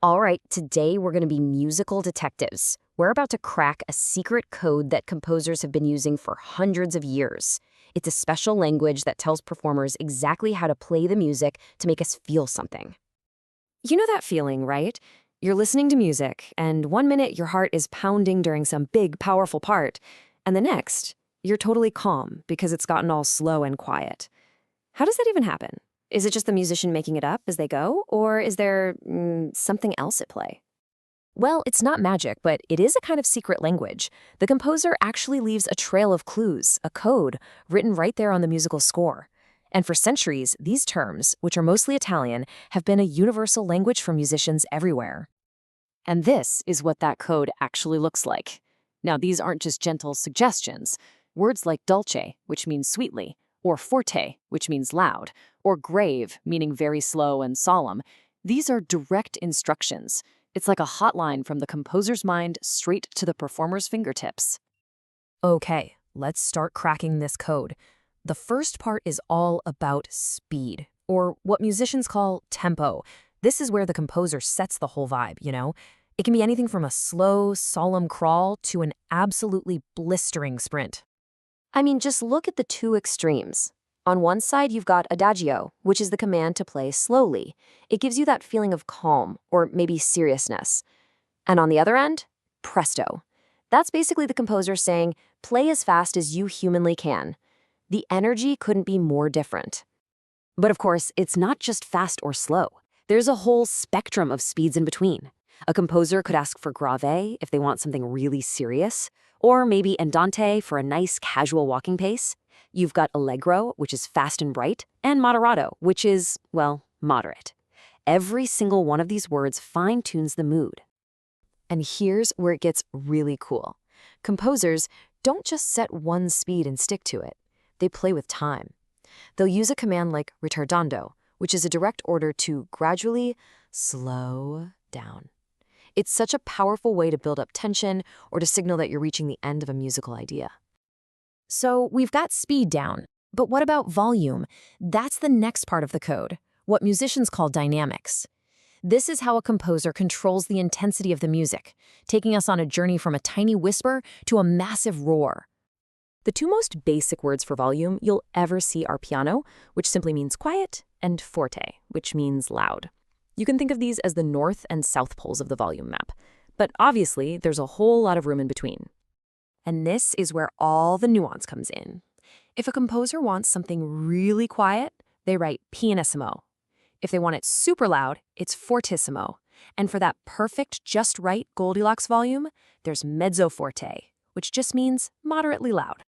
All right, today we're going to be musical detectives. We're about to crack a secret code that composers have been using for hundreds of years. It's a special language that tells performers exactly how to play the music to make us feel something. You know that feeling, right? You're listening to music, and one minute your heart is pounding during some big, powerful part, and the next, you're totally calm because it's gotten all slow and quiet. How does that even happen? Is it just the musician making it up as they go, or is there something else at play? Well, it's not magic, but it is a kind of secret language. The composer actually leaves a trail of clues, a code, written right there on the musical score. And for centuries, these terms, which are mostly Italian, have been a universal language for musicians everywhere. And this is what that code actually looks like. Now, these aren't just gentle suggestions. Words like dolce, which means sweetly, or forte, which means loud, or grave, meaning very slow and solemn. These are direct instructions. It's like a hotline from the composer's mind straight to the performer's fingertips. Okay, let's start cracking this code. The first part is all about speed, or what musicians call tempo. This is where the composer sets the whole vibe, you know? It can be anything from a slow, solemn crawl to an absolutely blistering sprint. I mean, just look at the two extremes. On one side, you've got adagio, which is the command to play slowly. It gives you that feeling of calm, or maybe seriousness. And on the other end, presto. That's basically the composer saying, play as fast as you humanly can. The energy couldn't be more different. But of course, it's not just fast or slow. There's a whole spectrum of speeds in between. A composer could ask for grave if they want something really serious, or maybe andante for a nice casual walking pace. You've got allegro, which is fast and bright, and moderato, which is, well, moderate. Every single one of these words fine-tunes the mood. And here's where it gets really cool. Composers don't just set one speed and stick to it. They play with time. They'll use a command like ritardando, which is a direct order to gradually slow down. It's such a powerful way to build up tension or to signal that you're reaching the end of a musical idea. So we've got speed down, but what about volume? That's the next part of the code, what musicians call dynamics. This is how a composer controls the intensity of the music, taking us on a journey from a tiny whisper to a massive roar. The two most basic words for volume you'll ever see are piano, which simply means quiet, and forte, which means loud. You can think of these as the north and south poles of the volume map, but obviously there's a whole lot of room in between. And this is where all the nuance comes in. If a composer wants something really quiet, they write pianissimo. If they want it super loud, it's fortissimo. And for that perfect, just right Goldilocks volume, there's mezzo forte, which just means moderately loud.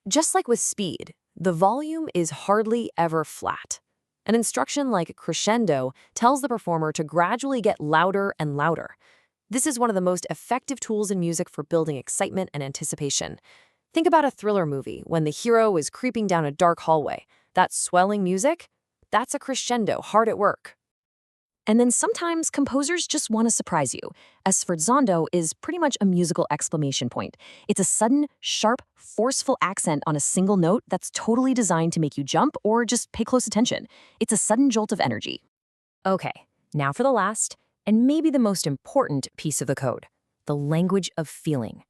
Just like with speed, the volume is hardly ever flat. An instruction like crescendo tells the performer to gradually get louder and louder. This is one of the most effective tools in music for building excitement and anticipation. Think about a thriller movie when the hero is creeping down a dark hallway. That swelling music, that's a crescendo hard at work. And then sometimes composers just want to surprise you. A sforzando is pretty much a musical exclamation point. It's a sudden, sharp, forceful accent on a single note that's totally designed to make you jump or just pay close attention. It's a sudden jolt of energy. Okay, now for the last, and maybe the most important piece of the code, the language of feeling.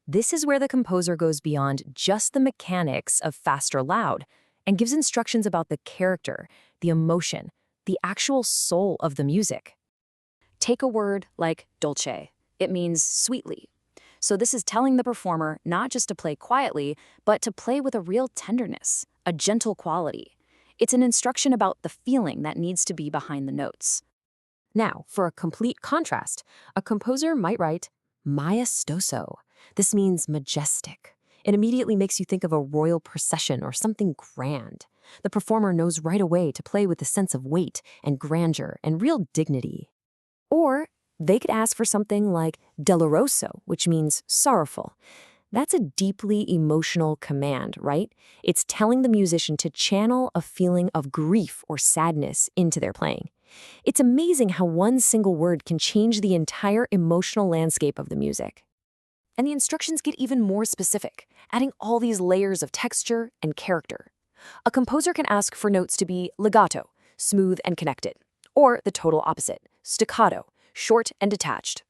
This is where the composer goes beyond just the mechanics of fast or loud and gives instructions about the character, the emotion, the actual soul of the music. Take a word like dolce. It means sweetly. So this is telling the performer not just to play quietly, but to play with a real tenderness, a gentle quality. It's an instruction about the feeling that needs to be behind the notes. Now, for a complete contrast, a composer might write maestoso. This means majestic. It immediately makes you think of a royal procession or something grand. The performer knows right away to play with a sense of weight and grandeur and real dignity. Or they could ask for something like doloroso, which means sorrowful. That's a deeply emotional command, right? It's telling the musician to channel a feeling of grief or sadness into their playing. It's amazing how one single word can change the entire emotional landscape of the music. And the instructions get even more specific, adding all these layers of texture and character. A composer can ask for notes to be legato, smooth and connected, or the total opposite, staccato, short and detached.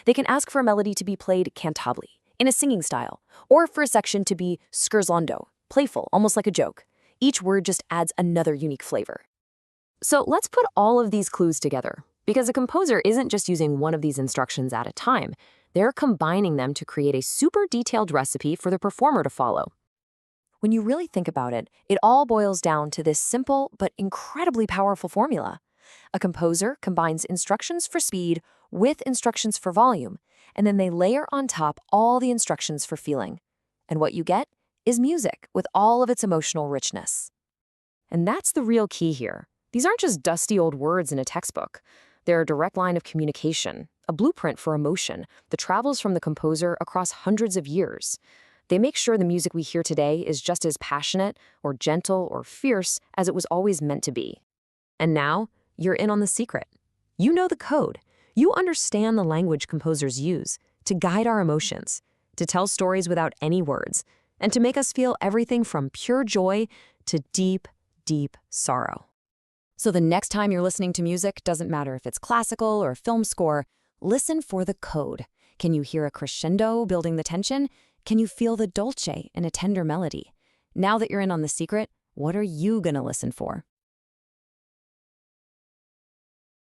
They can ask for a melody to be played cantabile, in a singing style, or for a section to be scherzando, playful, almost like a joke. Each word just adds another unique flavor. So let's put all of these clues together, because a composer isn't just using one of these instructions at a time. They're combining them to create a super detailed recipe for the performer to follow. When you really think about it, it all boils down to this simple but incredibly powerful formula. A composer combines instructions for speed with instructions for volume, and then they layer on top all the instructions for feeling. And what you get is music with all of its emotional richness. And that's the real key here. These aren't just dusty old words in a textbook. They're a direct line of communication, a blueprint for emotion that travels from the composer across hundreds of years. They make sure the music we hear today is just as passionate or gentle or fierce as it was always meant to be. And now, you're in on the secret. You know the code. You understand the language composers use to guide our emotions, to tell stories without any words, and to make us feel everything from pure joy to deep, deep sorrow. So the next time you're listening to music, doesn't matter if it's classical or a film score, listen for the code. Can you hear a crescendo building the tension? Can you feel the dolce in a tender melody? Now that you're in on the secret, what are you going to listen for?